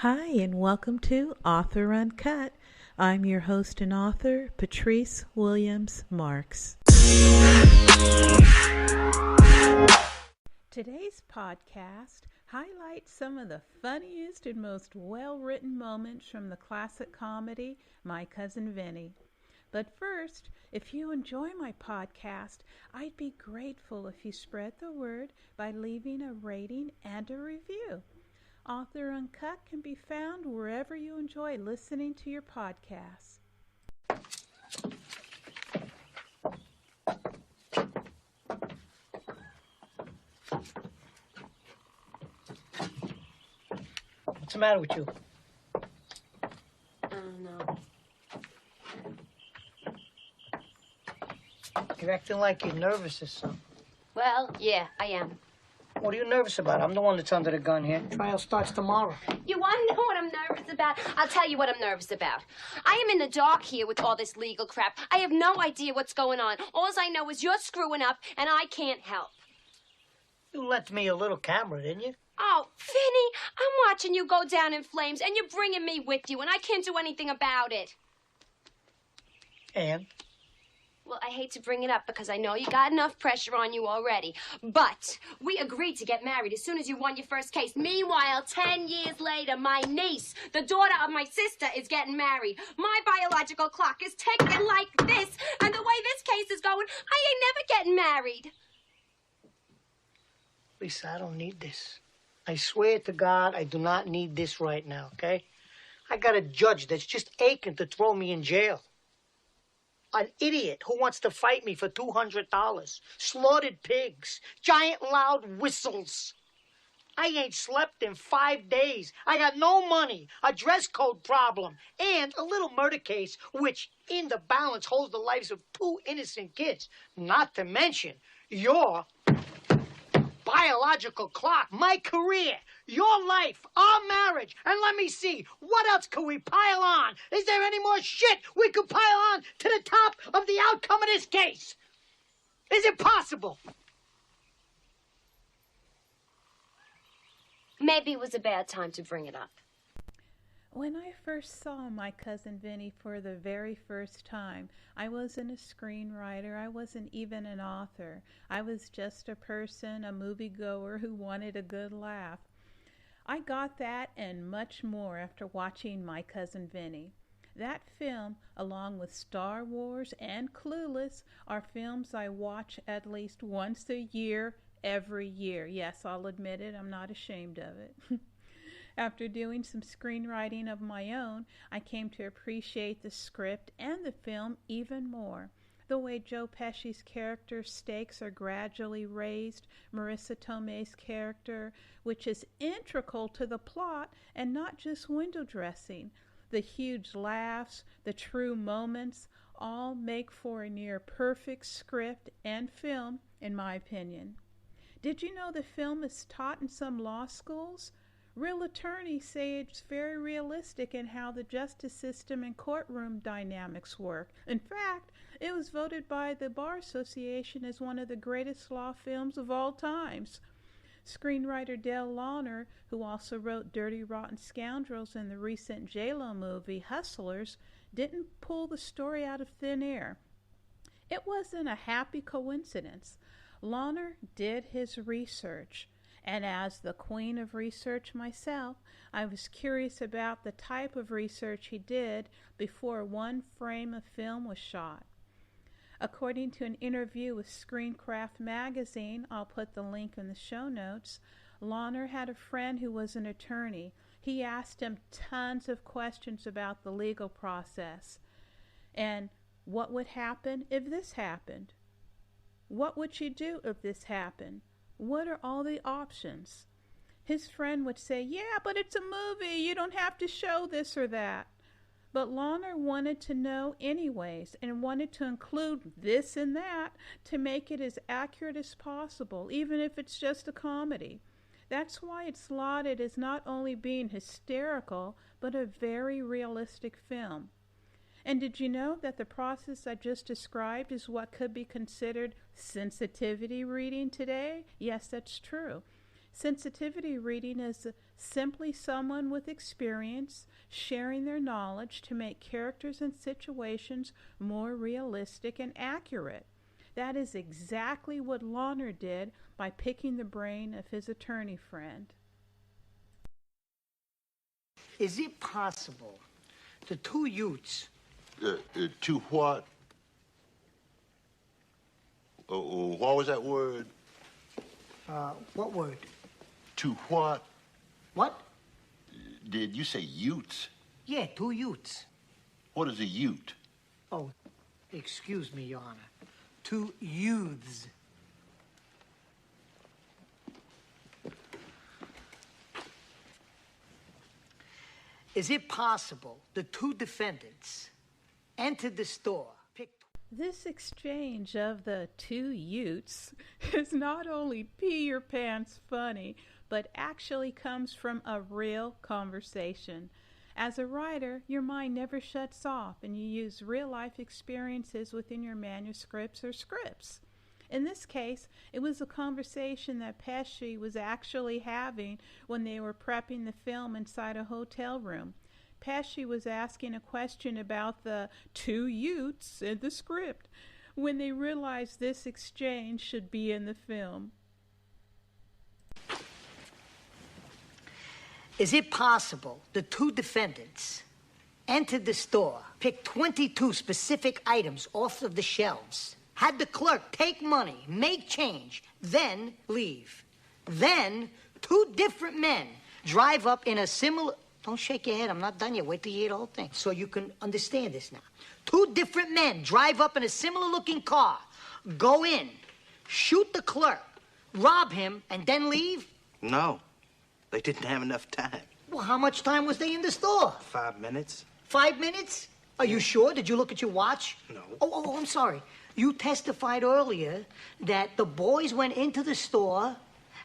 Hi, and welcome to Author Uncut. I'm your host and author, Patrice Williams Marks. Today's podcast highlights some of the funniest and most well-written moments from the classic comedy, My Cousin Vinny. But first, if you enjoy my podcast, I'd be grateful if you spread the word by leaving a rating and a review. Author Uncut can be found wherever you enjoy listening to your podcasts. What's the matter with you? I don't know. You're acting like you're nervous or something. Well, yeah, I am. What are you nervous about? I'm the one that's under the gun here. Trial starts tomorrow. You want to know what I'm nervous about? I'll tell you what I'm nervous about. I am in the dark here with all this legal crap. I have no idea what's going on. All I know is you're screwing up, and I can't help. You lent me a little camera, didn't you? Oh, Vinny, I'm watching you go down in flames, and you're bringing me with you, and I can't do anything about it. And? Well, I hate to bring it up because I know you got enough pressure on you already. But we agreed to get married as soon as you won your first case. Meanwhile, 10 years later, my niece, the daughter of my sister, is getting married. My biological clock is ticking like this. And the way this case is going, I ain't never getting married. Lisa, I don't need this. I swear to God, I do not need this right now, okay? I got a judge that's just aching to throw me in jail. An idiot who wants to fight me for $200. Slaughtered pigs. Giant loud whistles. I ain't slept in 5 days. I got no money. A dress code problem. And a little murder case, which in the balance holds the lives of 2 innocent kids. Not to mention your biological clock, my career, your life, our marriage, and let me see, what else could we pile on? Is there any more shit we could pile on to the top of the outcome of this case? Is it possible? Maybe it was a bad time to bring it up. When I first saw My Cousin Vinny for the very first time, I wasn't a screenwriter, I wasn't even an author. I was just a person, a moviegoer who wanted a good laugh. I got that and much more after watching My Cousin Vinny. That film, along with Star Wars and Clueless, are films I watch at least once a year, every year. Yes, I'll admit it, I'm not ashamed of it. After doing some screenwriting of my own, I came to appreciate the script and the film even more. The way Joe Peshie's character stakes are gradually raised, Marissa Tomei's character, which is integral to the plot and not just window dressing. The huge laughs, the true moments, all make for a near perfect script and film, in my opinion. Did you know the film is taught in some law schools? Real attorneys say it's very realistic in how the justice system and courtroom dynamics work. In fact, it was voted by the Bar Association as one of the greatest law films of all times. Screenwriter Dale Launer, who also wrote Dirty Rotten Scoundrels and the recent J-Lo movie Hustlers, didn't pull the story out of thin air. It wasn't a happy coincidence. Launer did his research. And as the queen of research myself, I was curious about the type of research he did before one frame of film was shot. According to an interview with Screencraft magazine, I'll put the link in the show notes, Launer had a friend who was an attorney. He asked him tons of questions about the legal process. And what would happen if this happened? What would you do if this happened? What are all the options? His friend would say, yeah, but it's a movie. You don't have to show this or that. But Launer wanted to know anyways and wanted to include this and that to make it as accurate as possible, even if it's just a comedy. That's why it's lauded as not only being hysterical, but a very realistic film. And did you know that the process I just described is what could be considered sensitivity reading today? Yes, that's true. Sensitivity reading is simply someone with experience sharing their knowledge to make characters and situations more realistic and accurate. That is exactly what Launer did by picking the brain of his attorney friend. Is it possible the two Utes... Two what? What was that word? What word? To what? What? Did you say Utes? Yeah, two Utes. What is a Ute? Oh, excuse me, Your Honor. Two youths. Is it possible the two defendants entered the store, picked... This exchange of the two Utes is not only pee your pants funny, but actually comes from a real conversation. As a writer, your mind never shuts off and you use real-life experiences within your manuscripts or scripts. In this case, it was a conversation that Peshie was actually having when they were prepping the film inside a hotel room. Peshie was asking a question about the two Utes in the script when they realized this exchange should be in the film. Is it possible the two defendants entered the store, picked 22 specific items off of the shelves, had the clerk take money, make change, then leave? Then two different men drive up in a similar... Don't shake your head, I'm not done yet. Wait till you hear the whole thing so you can understand this now. Two different men drive up in a similar-looking car, go in, shoot the clerk, rob him, and then leave? No. They didn't have enough time. Well, how much time was they in the store? 5 minutes. 5 minutes? Are you sure? Did you look at your watch? No. Oh, I'm sorry. You testified earlier that the boys went into the store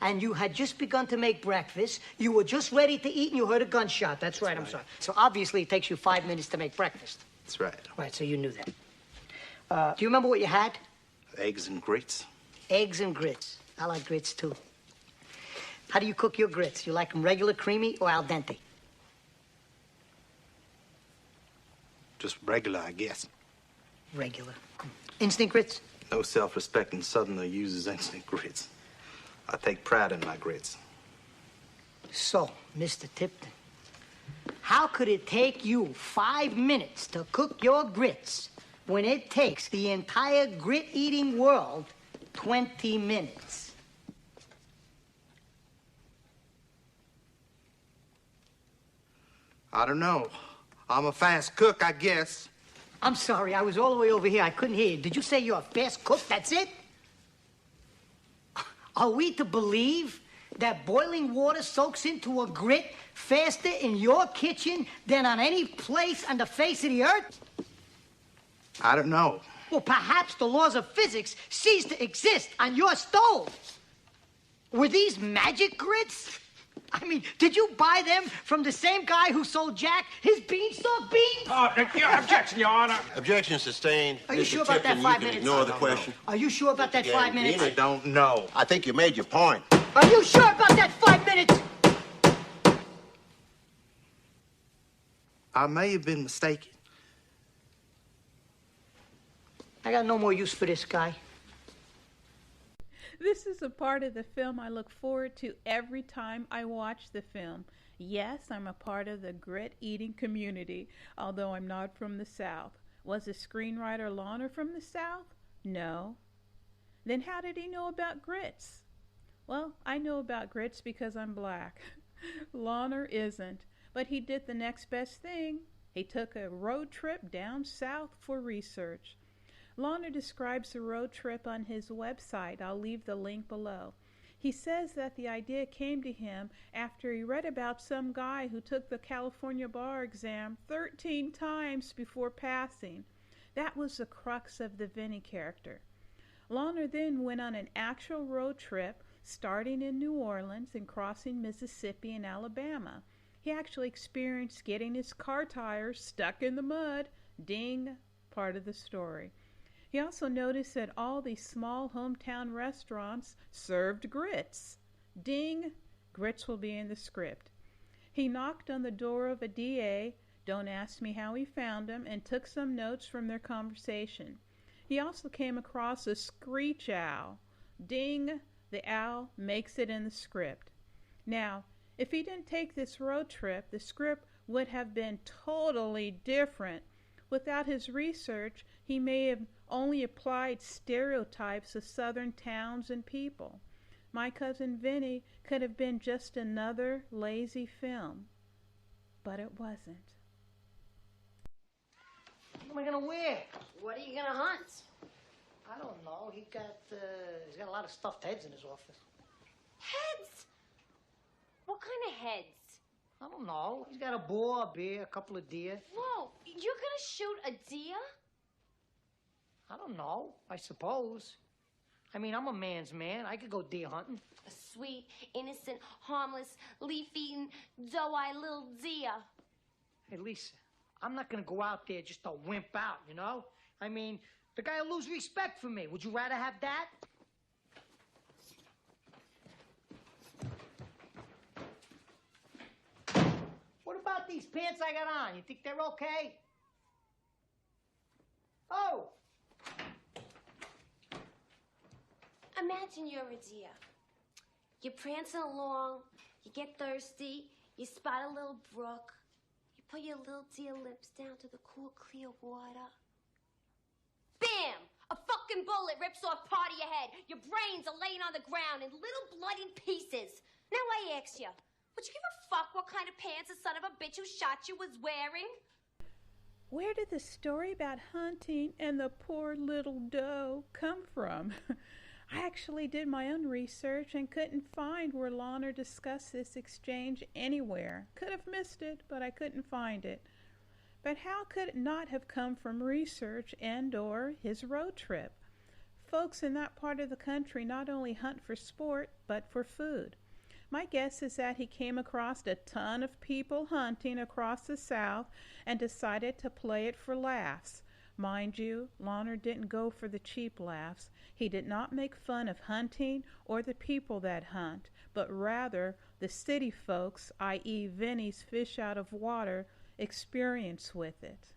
and you had just begun to make breakfast. You were just ready to eat and you heard a gunshot. That's right, I'm sorry. So obviously it takes you 5 minutes to make breakfast. That's right. Right, so you knew that. Do you remember what you had? Eggs and grits. Eggs and grits. I like grits, too. How do you cook your grits? You like them regular, creamy, or al dente? Just regular, I guess. Regular. Instant grits? No self-respecting Southerner uses instant grits. I take pride in my grits. So, Mr. Tipton, how could it take you 5 minutes to cook your grits when it takes the entire grit-eating world 20 minutes? I don't know. I'm a fast cook, I guess. I'm sorry, I was all the way over here. I couldn't hear you. Did you say you're a fast cook? That's it? Are we to believe that boiling water soaks into a grit faster in your kitchen than on any place on the face of the earth? I don't know. Well, perhaps the laws of physics cease to exist on your stove. Were these magic grits? I mean, did you buy them from the same guy who sold Jack his beanstalk beans? Objection, Your Honor. Objection sustained. Are you Mr. sure about that Tipton, 5 you can minutes? ignore the I don't question. Are you sure about that 5 minutes? I don't know. I think you made your point. Are you sure about that 5 minutes? I may have been mistaken. I got no more use for this guy. This is a part of the film I look forward to every time I watch the film. Yes, I'm a part of the grit-eating community, although I'm not from the South. Was the screenwriter Launer from the South? No. Then how did he know about grits? Well, I know about grits because I'm black. Launer isn't, but he did the next best thing. He took a road trip down south for research. Launer describes the road trip on his website. I'll leave the link below. He says that the idea came to him after he read about some guy who took the California bar exam 13 times before passing. That was the crux of the Vinny character. Launer then went on an actual road trip, starting in New Orleans and crossing Mississippi and Alabama. He actually experienced getting his car tires stuck in the mud. Ding, part of the story. He also noticed that all these small hometown restaurants served grits. Ding! Grits will be in the script. He knocked on the door of a DA, don't ask me how he found him, and took some notes from their conversation. He also came across a screech owl. Ding! The owl makes it in the script. Now, if he didn't take this road trip, the script would have been totally different. Without his research, he may have only applied stereotypes of southern towns and people. My Cousin Vinny could have been just another lazy film, but it wasn't. What am I gonna wear? What are you gonna hunt? I don't know. He's got a lot of stuffed heads in his office. Heads? What kind of heads? I don't know. He's got a boar, a bear, a couple of deer. Whoa, you're gonna shoot a deer? I don't know. I suppose. I mean, I'm a man's man. I could go deer hunting. A sweet, innocent, harmless, leaf-eating, doe-eyed little deer. Hey, Lisa, I'm not gonna go out there just to wimp out, you know? I mean, the guy will lose respect for me. Would you rather have that? What about these pants I got on? You think they're okay? Oh! Imagine you're a deer. You're prancing along, you get thirsty, you spot a little brook, you put your little deer lips down to the cool, clear water. Bam! A fucking bullet rips off part of your head. Your brains are laying on the ground in little bloody pieces. Now I ask you, would you give a fuck what kind of pants the son of a bitch who shot you was wearing? Where did the story about hunting and the poor little doe come from? I actually did my own research and couldn't find where Lawner discussed this exchange anywhere. Could have missed it, but I couldn't find it. But how could it not have come from research and or his road trip? Folks in that part of the country not only hunt for sport, but for food. My guess is that he came across a ton of people hunting across the South and decided to play it for laughs. Mind you, Lawner didn't go for the cheap laughs. He did not make fun of hunting or the people that hunt, but rather the city folks, i.e. Vinny's fish out of water, experience with it.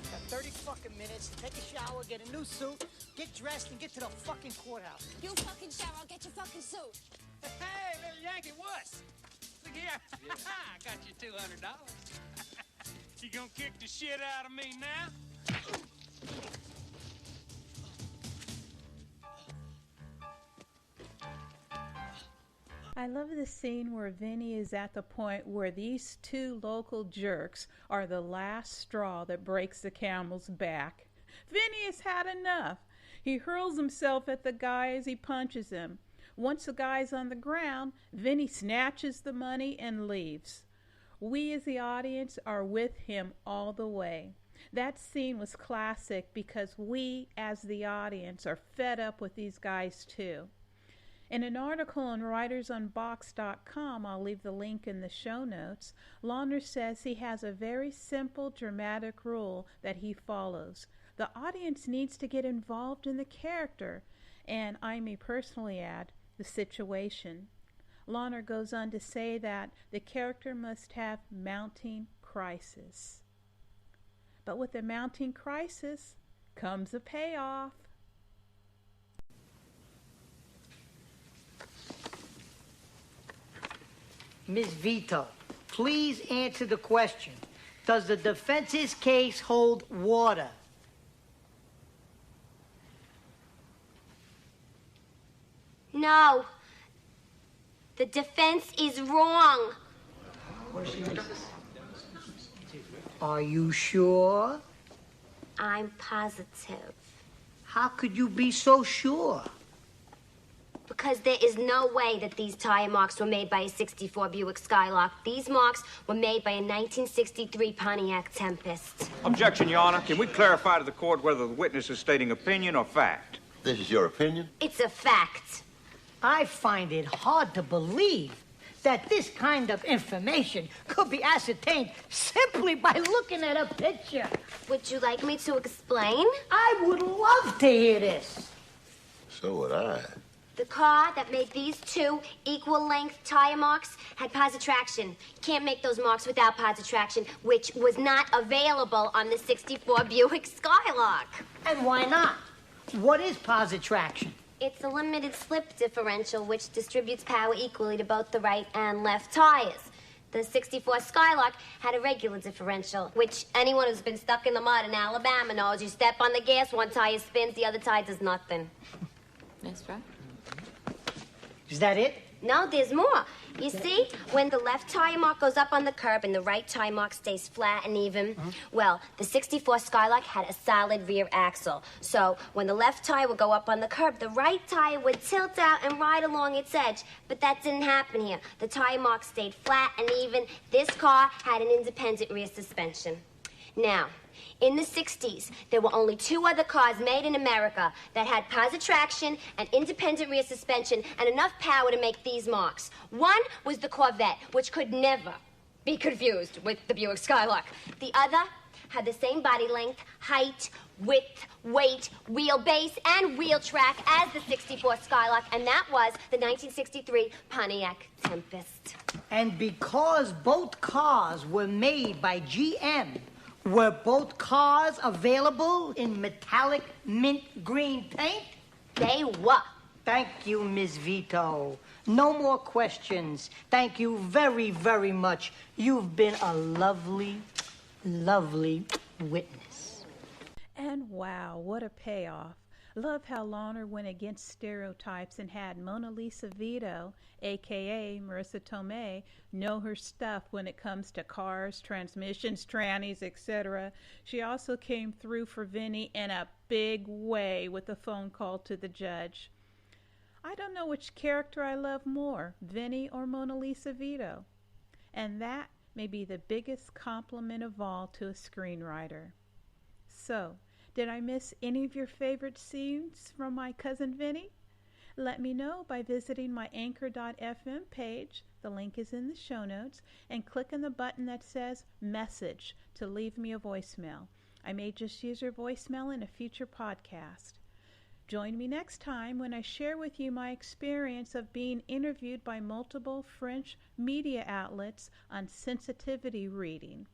Got 30 fucking minutes to take a shower, get a new suit, get dressed, and get to the fucking courthouse. You fucking shower, I'll get your fucking suit. Hey, little Yankee wuss. Look here. Yeah. I got you $200. You gonna kick the shit out of me now? I love the scene where Vinny is at the point where these two local jerks are the last straw that breaks the camel's back. Vinny has had enough. He hurls himself at the guy as he punches him. Once the guy's on the ground, Vinny snatches the money and leaves. We as the audience are with him all the way. That scene was classic because we as the audience are fed up with these guys too. In an article on writersunbox.com, I'll leave the link in the show notes, Lawner says he has a very simple dramatic rule that he follows. The audience needs to get involved in the character, and I may personally add, the situation. Lawner goes on to say that the character must have mounting crisis. But with a mounting crisis comes a payoff. Ms. Vito, please answer the question. Does the defense's case hold water? No. The defense is wrong. Are you sure? I'm positive. How could you be so sure? Because there is no way that these tire marks were made by a 64 Buick Skylark. These marks were made by a 1963 Pontiac Tempest. Objection, Your Honor. Can we clarify to the court whether the witness is stating opinion or fact? This is your opinion? It's a fact. I find it hard to believe that this kind of information could be ascertained simply by looking at a picture. Would you like me to explain? I would love to hear this. So would I. The car that made these two equal-length tire marks had positive traction. Can't make those marks without positive traction, which was not available on the 64 Buick Skylark. And why not? What is positive traction? It's a limited slip differential which distributes power equally to both the right and left tires. The 64 Skylark had a regular differential, which anyone who's been stuck in the mud in Alabama knows. You step on the gas, one tire spins, the other tire does nothing. That's right. Is that it? No, there's more. You see, when the left tire mark goes up on the curb and the right tire mark stays flat and even, well, the 64 Skylark had a solid rear axle. So when the left tire would go up on the curb, the right tire would tilt out and ride along its edge. But that didn't happen here. The tire mark stayed flat and even. This car had an independent rear suspension. Now, in the 60s, there were only two other cars made in America that had positive traction and independent rear suspension and enough power to make these marks. One was the Corvette, which could never be confused with the Buick Skylark. The other had the same body length, height, width, weight, wheelbase, and wheel track as the 64 Skylark, and that was the 1963 Pontiac Tempest. And because both cars were made by GM, were both cars available in metallic mint green paint? They were. Thank you, Ms. Vito. No more questions. Thank you very, very much. You've been a lovely, lovely witness. And wow, what a payoff. Love how Launer went against stereotypes and had Mona Lisa Vito, a.k.a. Marissa Tomeii, know her stuff when it comes to cars, transmissions, trannies, etc. She also came through for Vinny in a big way with a phone call to the judge. I don't know which character I love more, Vinny or Mona Lisa Vito. And that may be the biggest compliment of all to a screenwriter. So, did I miss any of your favorite scenes from My Cousin Vinny? Let me know by visiting my anchor.fm page, the link is in the show notes, and click on the button that says Message to leave me a voicemail. I may just use your voicemail in a future podcast. Join me next time when I share with you my experience of being interviewed by multiple French media outlets on sensitivity reading.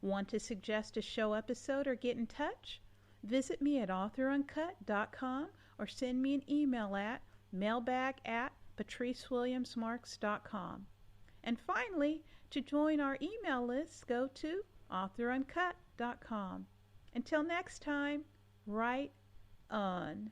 Want to suggest a show episode or get in touch? Visit me at authoruncut.com or send me an email at mailbag@patricewilliamsmarks.com. And finally, to join our email list, go to authoruncut.com. Until next time, write on.